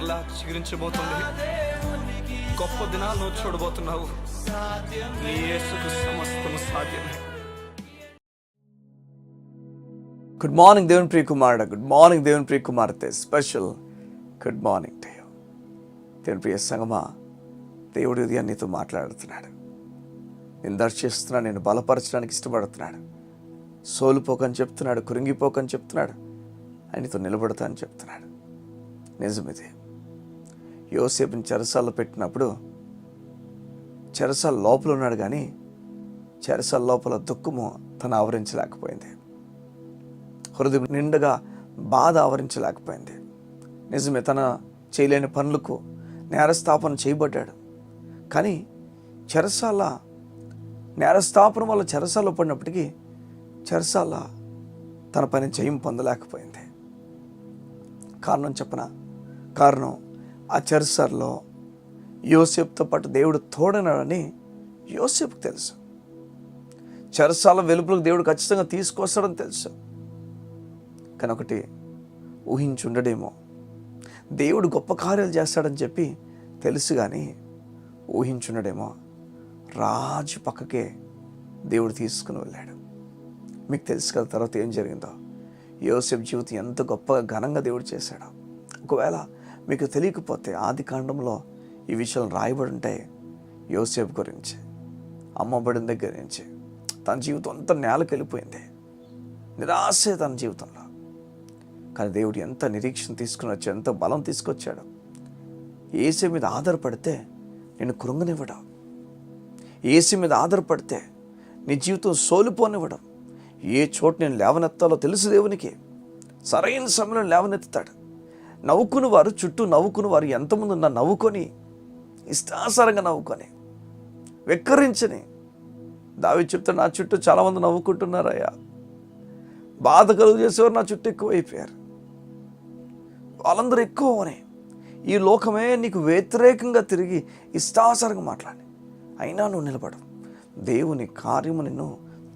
మరలా చిగురించబోతుంది. గొప్ప దినాలను చూడబోతున్నావు. నీ యేసుకు సమస్తము సాధ్యమే. గుడ్ మార్నింగ్ దేవుని ప్రియ కుమారుడు, గుడ్ మార్నింగ్ దేవుని ప్రియ కుమార్తె, special good morning to you. దేవుని ప్రియ సంగమా, దేవుడి ఉదయం నీతో మాట్లాడుతున్నాడు. నేను దర్శిస్తున్నాడు, నేను బలపరచడానికి ఇష్టపడుతున్నాడు. సోలుపోకని చెప్తున్నాడు, కురింగిపోకని చెప్తున్నాడు, ఆయనతో నిలబడతా అని చెప్తున్నాడు. నిజమిది. యోసేపుని చెరసాల్లో పెట్టినప్పుడు చెరసాల లోపల ఉన్నాడు, కానీ చెరసాల లోపల దుఃఖము తను ఆవరించలేకపోయింది. హృదయం నిండుగా బాధ ఆవరించలేకపోయింది. నిజమే, తన చేయలేని పనులకు నేరస్థాపన చేయబడ్డాడు. కానీ చెరసాల నేరస్థాపన వల్ల చెరసాల్లో పడినప్పటికీ చెరసాల తన పని జయం పొందలేకపోయింది. కారణం చెప్పనా? కారణం ఆ చెరసాల్లో యోసేపుతో పాటు దేవుడు తోడనాడని యోసేపుకు తెలుసు. చెరసాల వెలుపులకు దేవుడు ఖచ్చితంగా తీసుకొస్తాడని తెలుసు. కానీ ఒకటి ఊహించుండడేమో, దేవుడు గొప్ప కార్యాలు చేస్తాడని చెప్పి తెలుసు, కానీ ఊహించుండడేమో రాజు పక్కకే దేవుడు తీసుకుని వెళ్ళాడు. మీకు తెలుసు కదా తర్వాత ఏం జరిగిందో. యోసేపు జీవితం ఎంత గొప్పగా ఘనంగా దేవుడు చేశాడో. ఒకవేళ మీకు తెలియకపోతే ఆది కాండంలో ఈ విషయాలు రాయబడి ఉంటాయి. యోసేపు గురించి, అమ్మబడిన దగ్గర నుంచి తన జీవితం అంతా నేలకు వెళ్ళిపోయింది. నిరాశే తన జీవితంలో. కానీ దేవుడు ఎంత నిరీక్షణ తీసుకుని వచ్చాడు, ఎంత బలం తీసుకొచ్చాడు. యేసు మీద ఆధారపడితే నేను కృంగనివ్వడం, యేసు మీద ఆధారపడితే నీ జీవితం సోలిపోనివ్వడం. ఏ చోటు నేను లేవనెత్తాలో తెలుసు దేవునికి. సరైన సమయంలో లేవనెత్తుతాడు. నవ్వుకుని వారు, చుట్టూ నవ్వుకుని వారు ఎంతమంది ఉన్నా నవ్వుకొని, ఇష్టాసారంగా నవ్వుకొని, వెక్కరించని. దావీదు చెప్తాడు, నా చుట్టూ చాలామంది నవ్వుకుంటున్నారయ్యా. బాధ కలుగు చేసేవారు నా చుట్టూ ఎక్కువైపోయారు. వాళ్ళందరూ ఎక్కువనే. ఈ లోకమే నీకు వ్యతిరేకంగా తిరిగి ఇష్టాసారంగా మాట్లాడి, అయినా నువ్వు నిలబడు. దేవుని కార్యము నిన్ను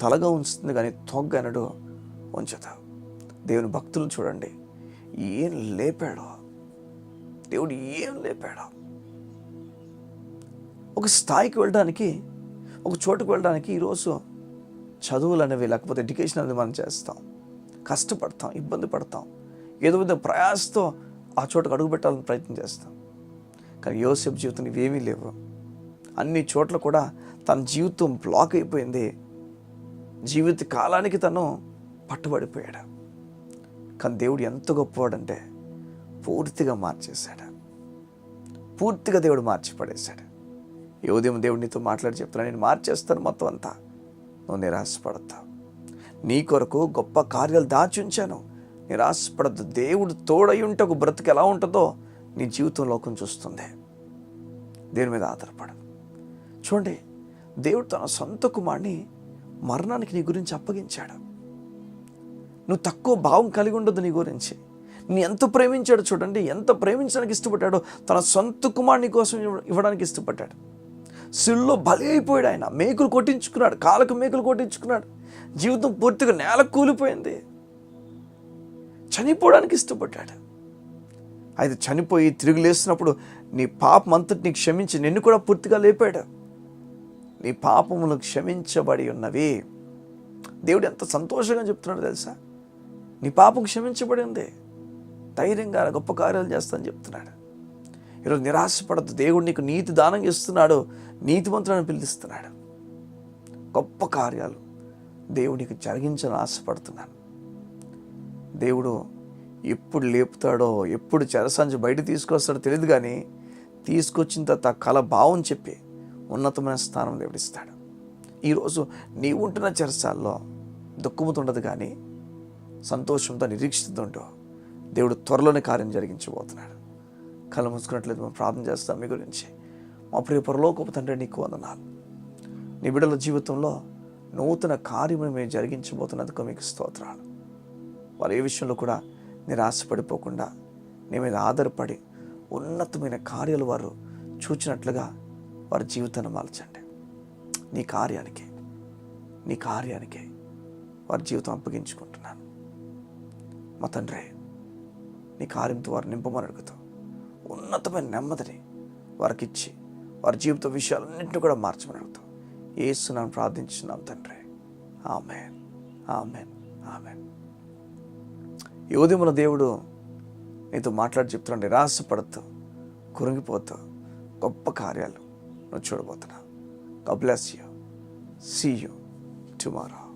తలగా ఉంచుతుంది, కానీ తొగ్గనడు ఉంచుతావు. దేవుని భక్తులు చూడండి, ఏం లేపాడో దేవుడు, ఏం లేపాడో. ఒక స్థాయికి వెళ్ళడానికి, ఒక చోటుకు వెళ్ళడానికి ఈరోజు చదువులు అనేవి, లేకపోతే ఎడ్యుకేషన్ అనేది మనం చేస్తాం, కష్టపడతాం, ఇబ్బంది పడతాం, ఏదో విధ ప్రయాసతో ఆ చోటుకు అడుగు పెట్టాలని ప్రయత్నం చేస్తాం. కానీ యోసేపు జీవితం ఇవేమీ లేవు. అన్ని చోట్ల కూడా తన జీవితం బ్లాక్ అయిపోయింది. జీవిత కాలానికి తను పట్టుబడిపోయాడు. కానీ దేవుడు ఎంత గొప్పవాడంటే పూర్తిగా మార్చేశాడు. పూర్తిగా దేవుడు మార్చి పడేశాడు. ఈ ఉదయం దేవుడు నీతో మాట్లాడి చెప్తున్నా, నేను మార్చేస్తాను మొత్తం అంతా. నువ్వు నిరాశపడతావు. నీ కొరకు గొప్ప కార్యాలు దాచి ఉంచాను. నిరాశపడద్దు. దేవుడు తోడై ఉంటే ఒక బ్రతుకు ఎలా ఉంటుందో నీ జీవితం లోకం చూస్తుంది. దేని మీద ఆధారపడు. చూడండి, దేవుడు తన సొంత కుమారుని మరణానికి నీ గురించి అప్పగించాడు. నువ్వు తక్కువ భావం కలిగి ఉండదు నీ గురించి. నీ ఎంత ప్రేమించాడు చూడండి, ఎంత ప్రేమించడానికి ఇష్టపడ్డాడో. తన సొంత కుమారుని కోసం ఇవ్వడానికి ఇష్టపడ్డాడు. సిలువలో బలి అయిపోయాడు ఆయన. మేకులు కొట్టించుకున్నాడు, కాళ్ళకు మేకులు కొట్టించుకున్నాడు. జీవితం పూర్తిగా నేల కూలిపోయింది. చనిపోవడానికి ఇష్టపడ్డాడు. అయితే చనిపోయి తిరిగి లేస్తున్నప్పుడు నీ పాపం అంతటిని క్షమించి నిన్ను కూడా పూర్తిగా లేపాడు. నీ పాపములు క్షమించబడి ఉన్నవి. దేవుడు ఎంత సంతోషంగా చెప్తున్నాడు తెలుసా? నీ పాపం క్షమించబడి ఉంది, ధైర్యంగా గొప్ప కార్యాలు చేస్తానని చెప్తున్నాడు. ఈరోజు నిరాశపడద్దు. దేవుడు నీకు నీతి దానం చేస్తున్నాడు, నీతిమంతులను పిలుస్తున్నాడు. గొప్ప కార్యాలు దేవుడు నీకు జరిగించాలని ఆశపడుతున్నాను. దేవుడు ఎప్పుడు లేపుతాడో, ఎప్పుడు చెరసాంచి బయట తీసుకొస్తాడో తెలియదు, కానీ తీసుకొచ్చిన తర్వాత కళ భావం చెప్పి ఉన్నతమైన స్థానం దేవుడిస్తాడు. ఈరోజు నీవు ఉంటున్న చెరసాల్లో దుఃఖముతో ఉండదు, కానీ సంతోషంతో, నిరీక్షితతో ఉంటూ దేవుడు త్వరలోనే కార్యం జరిగించబోతున్నాడు. కళ్ళ మూసుకున్నట్లయితే మేము ప్రార్థన చేస్తాం మీ గురించి. మా ప్రియ పరలోకపు తండ్రి, నీకు వందనాలు. నీ బిడ్డల జీవితంలో నూతన కార్యమును మేము జరిగించబోతున్నందుకు మీకు స్తోత్రాలు. వారు ఏ విషయంలో కూడా నిరాశపడిపోకుండా నీ మీద ఆధారపడి ఉన్నతమైన కార్యాలు వారు చూచినట్లుగా వారి జీవితాన్ని మార్చండి. నీ కార్యానికి వారి జీవితం అప్పగించుకుంటున్నాను. మా తండ్రి, నీ కార్యంతో వారు నింపమని అడుగుతాం. ఉన్నతమైన నెమ్మదిని వారికి ఇచ్చి వారి జీవిత విషయాలన్నింటినీ కూడా మార్చమని అడుగుతాం. యేసునామమున ప్రార్థించున్నాం తండ్రి. ఆమేన్, ఆమేన్, ఆమేన్. ఈ ఉదయమున దేవుడు నీతో మాట్లాడి చెప్తున్నాడు, నిరాశపడుతూ కురింగిపోతూ గొప్ప కార్యాలు నువ్వు చూడబోతున్నావు. God bless you. See you tomorrow.